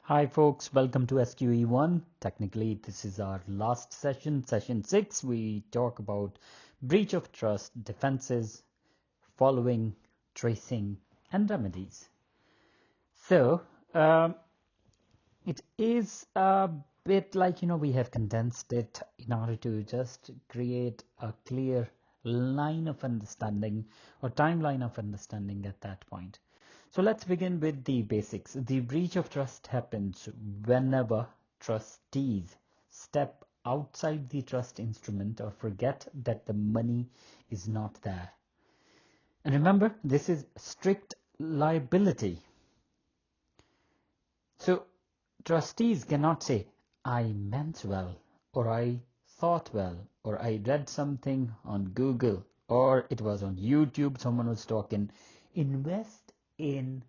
Hi folks, welcome to SQE1. Technically, this is our last session, session 6. We talk about breach of trust, defenses, following, tracing, and remedies. So, it is a bit like, we have condensed it in order to just create a clear line of understanding or timeline of understanding at that point. So let's begin with the basics. The breach of trust happens whenever trustees step outside the trust instrument or forget that the money is not there. And remember, this is strict liability. So trustees cannot say, I meant well, or I thought well, or I read something on Google, or it was on YouTube, someone was talking, invest in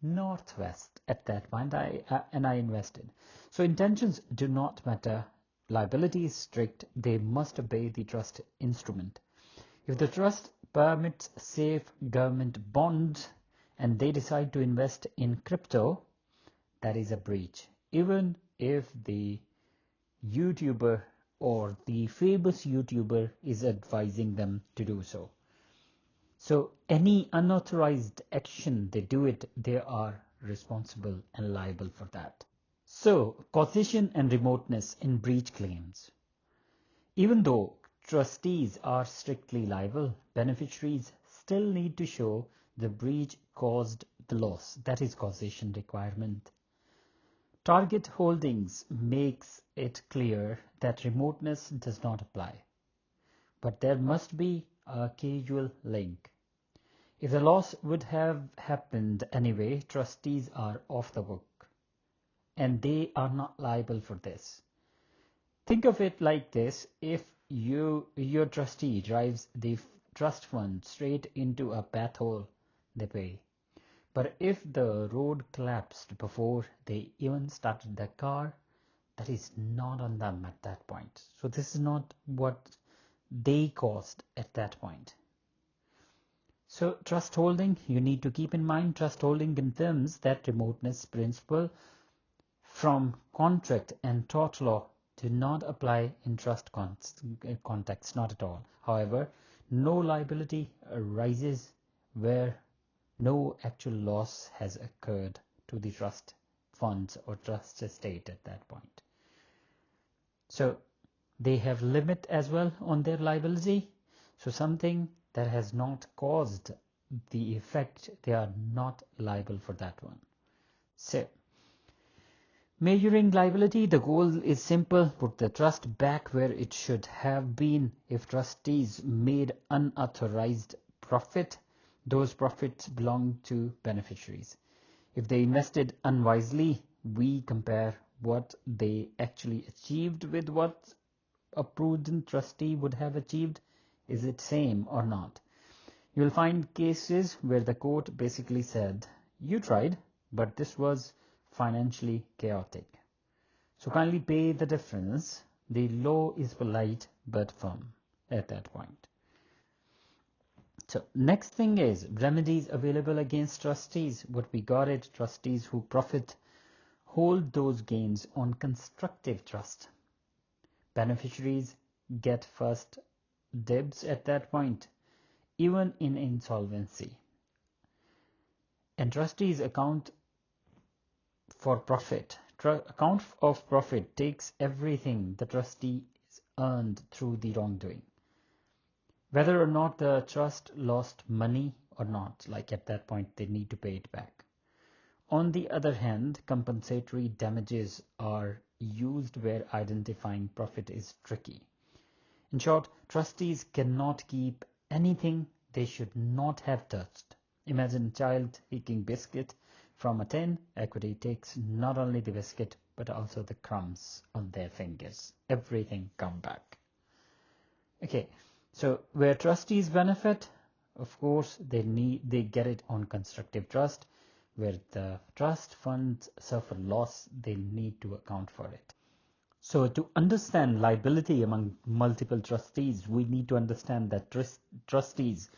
Northwest at that point, and I invested. So intentions do not matter. Liability is strict. They must obey the trust instrument. If the trust permits safe government bonds and they decide to invest in crypto, that is a breach. Even if the YouTuber or the famous YouTuber is advising them to do so. So any unauthorized action they do it, they are responsible and liable for that. So causation and remoteness in breach claims. Even though trustees are strictly liable, beneficiaries still need to show the breach caused the loss. That is causation requirement. Target holdings makes it clear that remoteness does not apply, but there must be a causal link. If the loss would have happened anyway, trustees are off the hook and they are not liable for this. Think of it like this: if your trustee drives the trust fund straight into a path hole, they pay. But if the road collapsed before they even started the car, that is not on them at that point. So this is not what they caused at that point. So trust holding, you need to keep in mind, trust holding confirms that remoteness principle from contract and tort law do not apply in trust context, not at all. However, no liability arises where no actual loss has occurred to the trust funds or trust estate at that point. So they have limit as well on their liability. So something that has not caused the effect, they are not liable for that one. So measuring liability, the goal is simple: put the trust back where it should have been. If trustees made unauthorized profit, those profits belong to beneficiaries. If they invested unwisely, we compare what they actually achieved with what a prudent trustee would have achieved. Is it same or not? You'll find cases where the court basically said, you tried, but this was financially chaotic, so kindly pay the difference. The law is polite but firm at that point. So next thing is remedies available against trustees. What we got it: trustees who profit hold those gains on constructive trust. Beneficiaries get first dibs at that point, even in insolvency. And trustees account for profit. Account of profit takes everything the trustee earned through the wrongdoing. Whether or not the trust lost money or not, like at that point, they need to pay it back. On the other hand, compensatory damages are used where identifying profit is tricky. In short, trustees cannot keep anything they should not have touched. Imagine a child eating biscuit from a tin. Equity takes not only the biscuit but also the crumbs on their fingers. Everything come back. Okay, so where trustees benefit, of course, they get it on constructive trust. Where the trust funds suffer loss, they need to account for it. So to understand liability among multiple trustees, we need to understand that trustees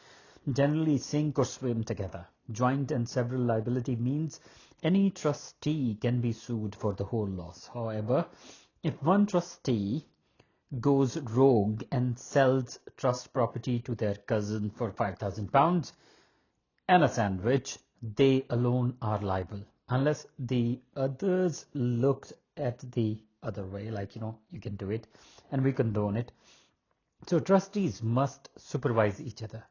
generally sink or swim together. Joint and several liability means any trustee can be sued for the whole loss. However, if one trustee goes rogue and sells trust property to their cousin for £5,000 and a sandwich, they alone are liable unless the others looked at the other way, like, you can do it and we condone it. So trustees must supervise each other.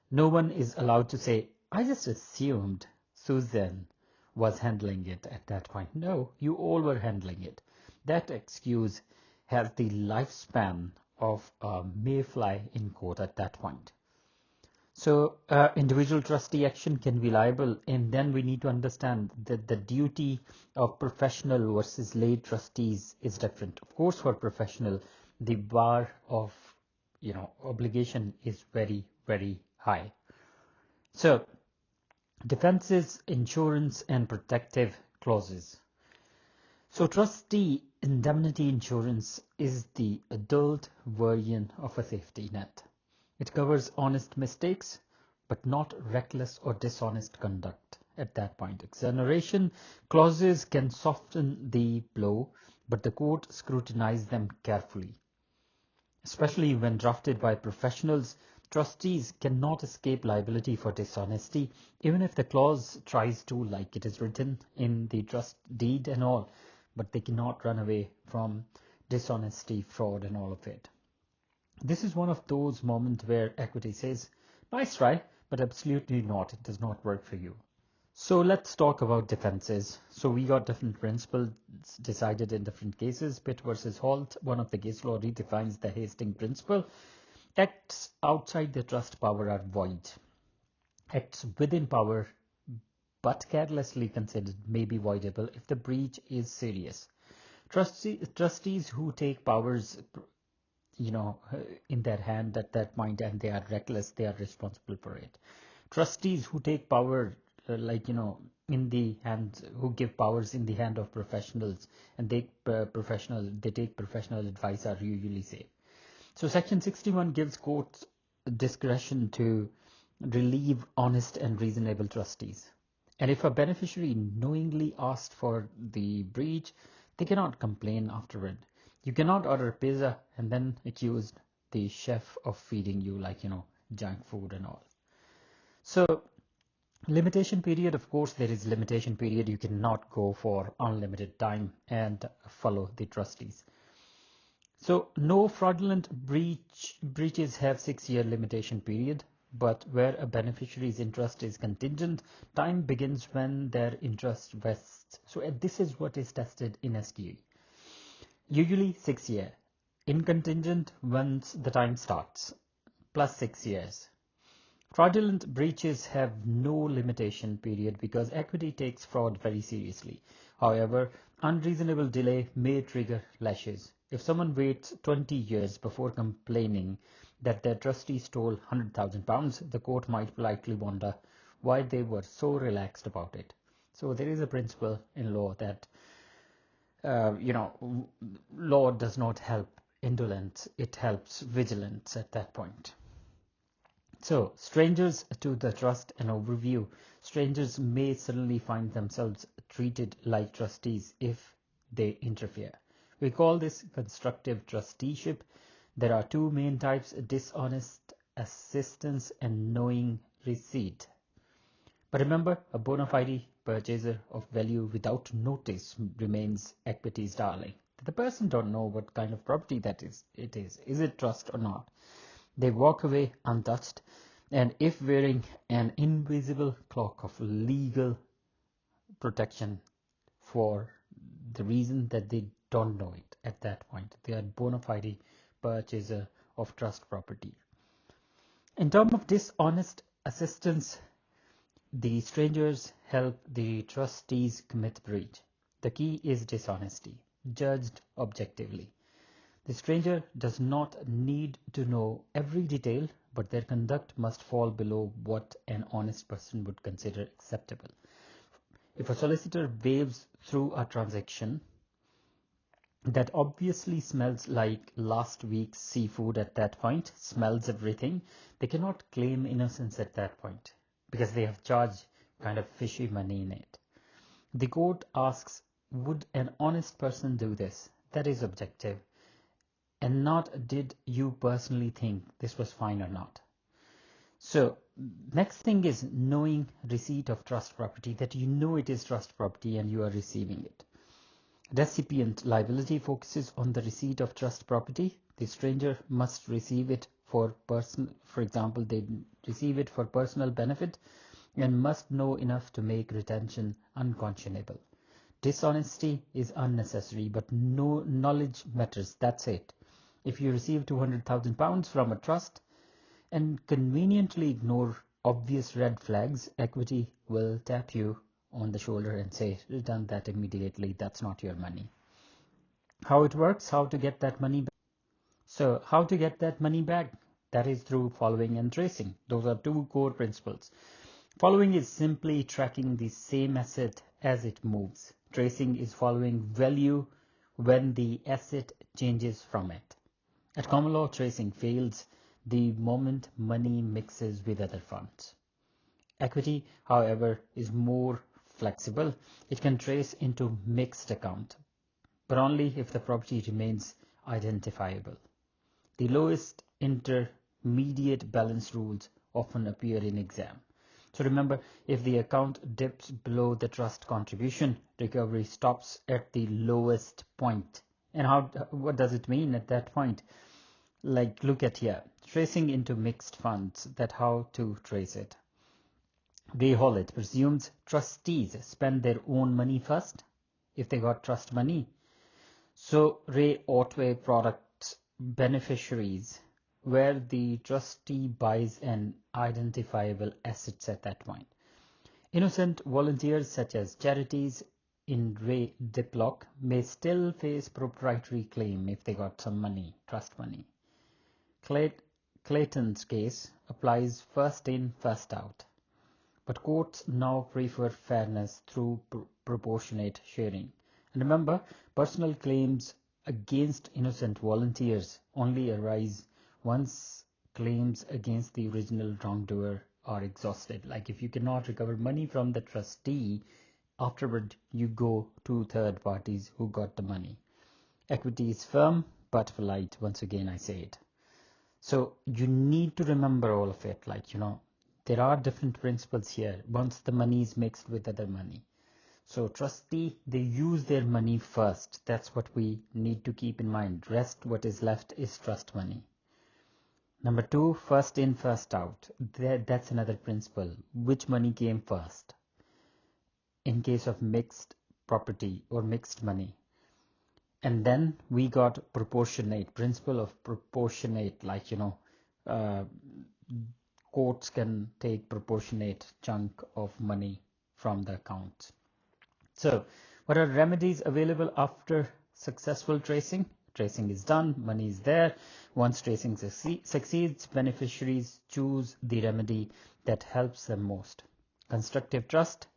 No one is allowed to say, I just assumed Susan was handling it at that point. No, you all were handling it. That excuse has the lifespan of a mayfly in court at that point. So individual trustee action can be liable, and then we need to understand that the duty of professional versus lay trustees is different. Of course, for professional, the bar of obligation is very, very high. So defenses, insurance, and protective clauses. So trustee indemnity insurance is the adult version of a safety net. It covers honest mistakes, but not reckless or dishonest conduct at that point. Exoneration clauses can soften the blow, but the court scrutinizes them carefully. Especially when drafted by professionals, trustees cannot escape liability for dishonesty, even if the clause tries to, like it is written in the trust deed and all, but they cannot run away from dishonesty, fraud, and all of it. This is one of those moments where equity says, nice try, but absolutely not. It does not work for you. So let's talk about defenses. So we got different principles decided in different cases. Pitt versus Holt, one of the case law redefines the Hastings principle. Acts outside the trust power are void. Acts within power but carelessly considered may be voidable if the breach is serious. Trustees who take powers in their hand at that point and they are reckless, they are responsible for it. Trustees who take power in the hands, who give powers in the hand of professionals and they take professional advice are usually safe. So section 61 gives courts discretion to relieve honest and reasonable trustees. And if a beneficiary knowingly asked for the breach, they cannot complain afterward. You cannot order pizza and then accuse the chef of feeding you junk food and all. So limitation period, of course, there is limitation period. You cannot go for unlimited time and follow the trustees. So no fraudulent breaches have 6-year limitation period, but where a beneficiary's interest is contingent, time begins when their interest vests. So this is what is tested in SQE. Usually 6 years. In contingent once the time starts, plus 6 years. Fraudulent breaches have no limitation period because equity takes fraud very seriously. However, unreasonable delay may trigger lashes. If someone waits 20 years before complaining that their trustee stole £100,000, the court might politely wonder why they were so relaxed about it. So there is a principle in law that law does not help indolence, it helps vigilance at that point. So, strangers to the trust and overview. Strangers may suddenly find themselves treated like trustees if they interfere. We call this constructive trusteeship. There are two main types, dishonest assistance and knowing receipt. But remember, a bona fide purchaser of value without notice remains equity's darling. The person don't know what kind of property that is. Is it trust or not? They walk away untouched, and if wearing an invisible cloak of legal protection for the reason that they don't know it at that point, they are bona fide purchaser of trust property. In terms of dishonest assistance, the strangers help the trustees commit breach. The key is dishonesty, judged objectively. The stranger does not need to know every detail, but their conduct must fall below what an honest person would consider acceptable. If a solicitor waves through a transaction that obviously smells like last week's seafood at that point, smells everything, they cannot claim innocence at that point because they have charged kind of fishy money in it. The court asks, would an honest person do this? That is objective, and not did you personally think this was fine or not. So next thing is knowing receipt of trust property, that you know it is trust property and you are receiving it. Recipient liability focuses on the receipt of trust property. The stranger must receive it for example, they receive it for personal benefit and must know enough to make retention unconscionable. Dishonesty is unnecessary, but no knowledge matters. That's it. If you receive £200,000 from a trust and conveniently ignore obvious red flags, equity will tap you on the shoulder and say, return that immediately. That's not your money. How it works, how to get that money back. So how to get that money back? That is through following and tracing. Those are two core principles. Following is simply tracking the same asset as it moves. Tracing is following value when the asset changes from it. At common law, tracing fails the moment money mixes with other funds. Equity, however, is more flexible. It can trace into mixed account, but only if the property remains identifiable. The lowest intermediate balance rules often appear in exam. So remember, if the account dips below the trust contribution, recovery stops at the lowest point. And what does it mean at that point? Like, look at here, tracing into mixed funds, that how to trace it. Ray Hallett presumes trustees spend their own money first if they got trust money. So Ray Otway products beneficiaries where the trustee buys an identifiable assets at that point. Innocent volunteers such as charities in Ray Diplock may still face proprietary claim if they got some money, trust money. Clayton's case applies first in, first out. But courts now prefer fairness through proportionate sharing. And remember, personal claims against innocent volunteers only arise once claims against the original wrongdoer are exhausted. Like if you cannot recover money from the trustee, afterward you go to third parties who got the money. Equity is firm but polite. Once again, I say it. So you need to remember all of it. Like, there are different principles here once the money is mixed with other money. So trustee, they use their money first. That's what we need to keep in mind. Rest, what is left is trust money. Number 2, first in, first out. That's another principle. Which money came first? In case of mixed property or mixed money. And then we got proportionate, principle of proportionate, like, courts can take proportionate chunk of money from the account. So what are remedies available after successful tracing? Tracing is done, money is there. Once tracing succeeds, beneficiaries choose the remedy that helps them most. Constructive trust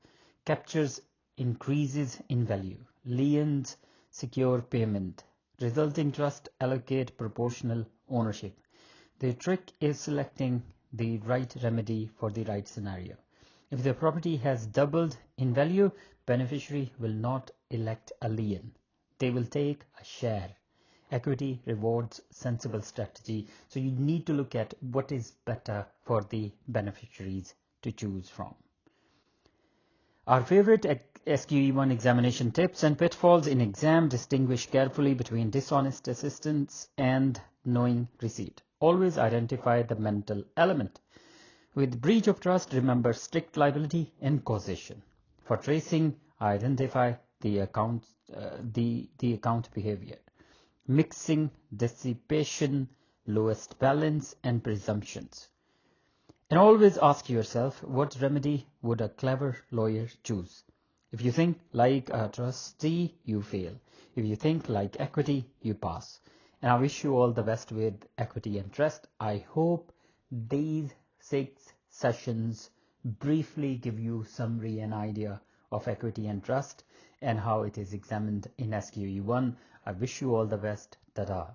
captures increases in value. Liens secure payment. Resulting trust allocate proportional ownership. The trick is selecting the right remedy for the right scenario. If the property has doubled in value, beneficiary will not elect a lien. They will take a share. Equity rewards sensible strategy. So you need to look at what is better for the beneficiaries to choose from. Our favorite SQE1 examination tips and pitfalls in exam: distinguish carefully between dishonest assistance and knowing receipt. Always identify the mental element. With breach of trust, remember strict liability and causation. For tracing, identify the account behavior. Mixing, dissipation, lowest balance, and presumptions. And always ask yourself, what remedy would a clever lawyer choose? If you think like a trustee, you fail. If you think like equity, you pass. And I wish you all the best with equity and trust. I hope these 6 sessions briefly give you summary and idea of equity and trust and how it is examined in SQE1. I wish you all the best. Ta-da.